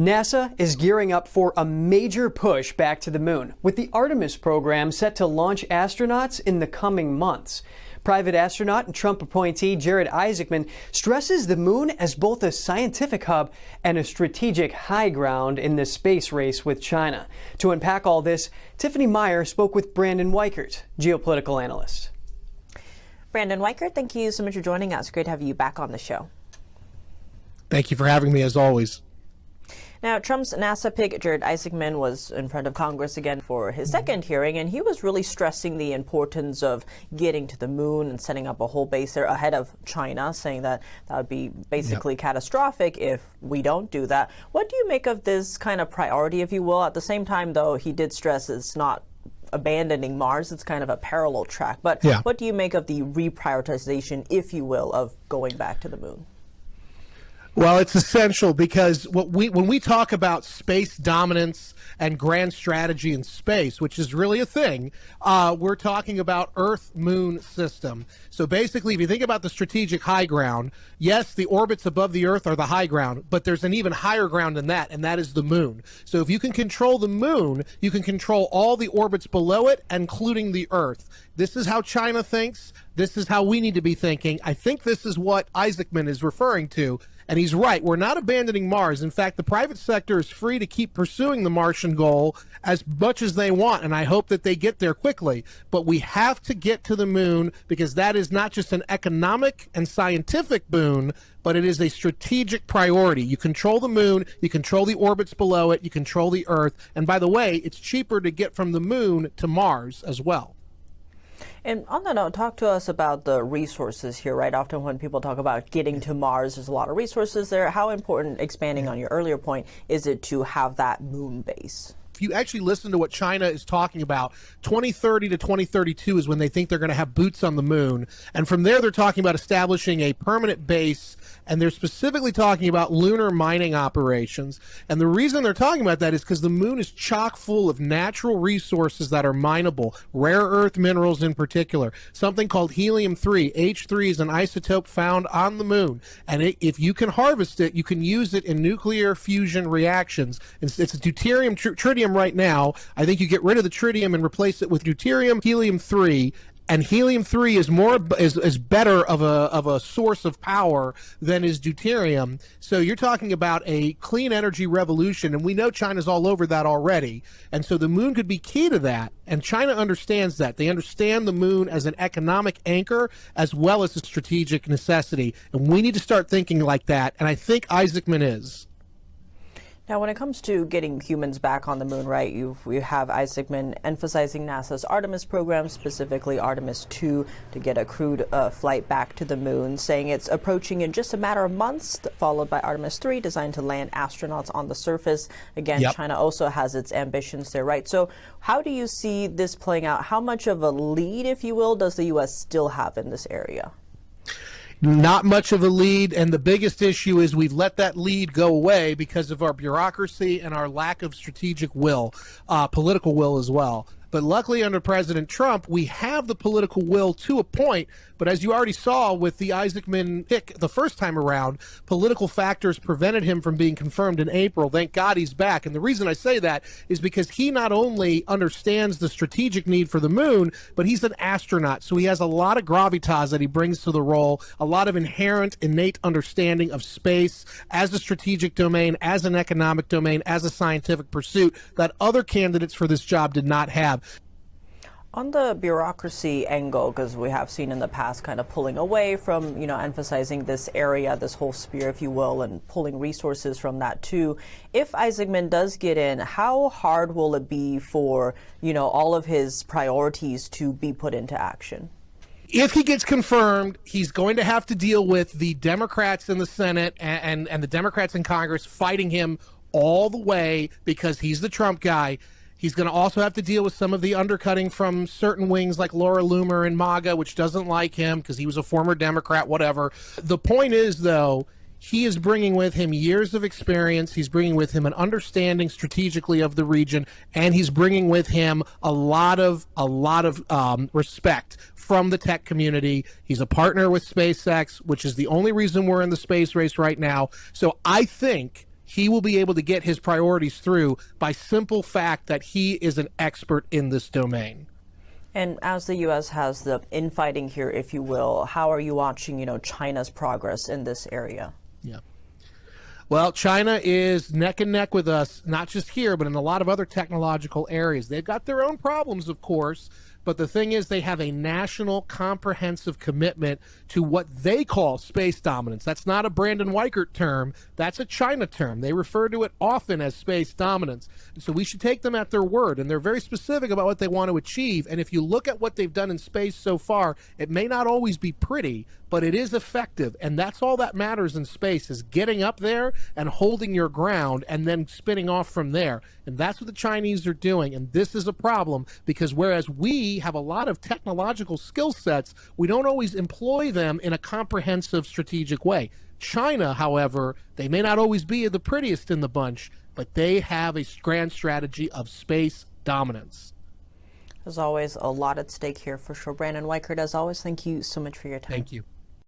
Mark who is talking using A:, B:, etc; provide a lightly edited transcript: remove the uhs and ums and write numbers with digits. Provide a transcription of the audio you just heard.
A: NASA is gearing up for a major push back to the moon, with the Artemis program set to launch astronauts in the coming months. Private astronaut and Trump appointee Jared Isaacman stresses the moon as both a scientific hub and a strategic high ground in the space race with China. To unpack all this, Tiffany Meyer spoke with Brandon Weichert, Geopolitical Analyst.
B: Brandon Weichert, thank you so much for joining us. Great to have you back on the show.
C: Thank you for having me, as always.
B: Now, Trump's NASA pick, Jared Isaacman, was in front of Congress again for his second hearing, and he was really stressing the importance of getting to the moon and setting up a whole base there ahead of China, saying that that would be basically catastrophic if we don't do that. What do you make of this kind of priority, if you will? At the same time, though, he did stress it's not abandoning Mars, it's kind of a parallel track. But what do you make of the reprioritization, if you will, of going back to the moon?
C: Well, it's essential because when we talk about space dominance and grand strategy in space, which is really a thing, we're talking about Earth-Moon system. So basically, if you think about the strategic high ground, yes, the orbits above the Earth are the high ground, but there's an even higher ground than that, and that is the moon. So if you can control the moon, you can control all the orbits below it, including the Earth. This is how China thinks. This is how we need to be thinking. I think this is what Isaacman is referring to. And he's right. We're not abandoning Mars. In fact, the private sector is free to keep pursuing the Martian goal as much as they want, and I hope that they get there quickly. But we have to get to the moon because that is not just an economic and scientific boon, but it is a strategic priority. You control the moon, you control the orbits below it, you control the Earth. And by the way, it's cheaper to get from the moon to Mars as well.
B: And on that note, talk to us about the resources here, right? Often when people talk about getting to Mars, there's a lot of resources there. How important, expanding on your earlier point, is it to have that moon base?
C: If you actually listen to what China is talking about, 2030 to 2032 is when they think they're going to have boots on the moon. And from there, they're talking about establishing a permanent base, and they're specifically talking about lunar mining operations. And the reason they're talking about that is because the moon is chock full of natural resources that are mineable, rare earth minerals in particular, something called helium-3. H3 is an isotope found on the moon. And if you can harvest it, you can use it in nuclear fusion reactions. It's a deuterium, tritium right now. I think you get rid of the tritium and replace it with deuterium, helium-3. And helium-3 is better of a source of power than is deuterium. So you're talking about a clean energy revolution, and we know China's all over that already. And so the moon could be key to that, and China understands that. They understand the moon as an economic anchor as well as a strategic necessity. And we need to start thinking like that, and I think Isaacman is.
B: Now, when it comes to getting humans back on the moon, right, we have Isaacman emphasizing NASA's Artemis program, specifically Artemis 2, to get a crewed flight back to the moon, saying it's approaching in just a matter of months, followed by Artemis 3, designed to land astronauts on the surface. Again, China also has its ambitions there, right? So how do you see this playing out? How much of a lead, if you will, does the U.S. still have in this area?
C: Not much of a lead, and the biggest issue is we've let that lead go away because of our bureaucracy and our lack of strategic will, political will as well. But luckily under President Trump, we have the political will to a point. But as you already saw with the Isaacman pick the first time around, political factors prevented him from being confirmed in April. Thank God he's back. And the reason I say that is because he not only understands the strategic need for the moon, but he's an astronaut. So he has a lot of gravitas that he brings to the role, a lot of inherent, innate understanding of space as a strategic domain, as an economic domain, as a scientific pursuit that other candidates for this job did not have.
B: On the bureaucracy angle, because we have seen in the past kind of pulling away from, emphasizing this area, this whole sphere, if you will, and pulling resources from that too. If Isaacman does get in, how hard will it be for, all of his priorities to be put into action?
C: If he gets confirmed, he's going to have to deal with the Democrats in the Senate and the Democrats in Congress fighting him all the way because he's the Trump guy. He's going to also have to deal with some of the undercutting from certain wings like Laura Loomer and MAGA, which doesn't like him because he was a former Democrat, whatever. The point is, though, he is bringing with him years of experience. He's bringing with him an understanding strategically of the region, and he's bringing with him a lot of respect from the tech community. He's a partner with SpaceX, which is the only reason we're in the space race right now. So I think he will be able to get his priorities through by simple fact that he is an expert in this domain.
B: And as the U.S. has the infighting here, if you will, how are you watching, China's progress in this area?
C: Yeah. Well, China is neck and neck with us, not just here, but in a lot of other technological areas. They've got their own problems, of course, but the thing is they have a national comprehensive commitment to what they call space dominance. That's not a Brandon Weichert term. That's a China term. They refer to it often as space dominance. And so we should take them at their word, and they're very specific about what they want to achieve. And if you look at what they've done in space so far, it may not always be pretty, but it is effective. And that's all that matters in space, is getting up there and holding your ground and then spinning off from there. And that's what the Chinese are doing. And this is a problem because whereas we have a lot of technological skill sets, we don't always employ them in a comprehensive strategic way. China, however, they may not always be the prettiest in the bunch, but they have a grand strategy of space dominance.
B: As always, a lot at stake here for sure. Brandon Weichert, as always, thank you so much for your time.
C: Thank you.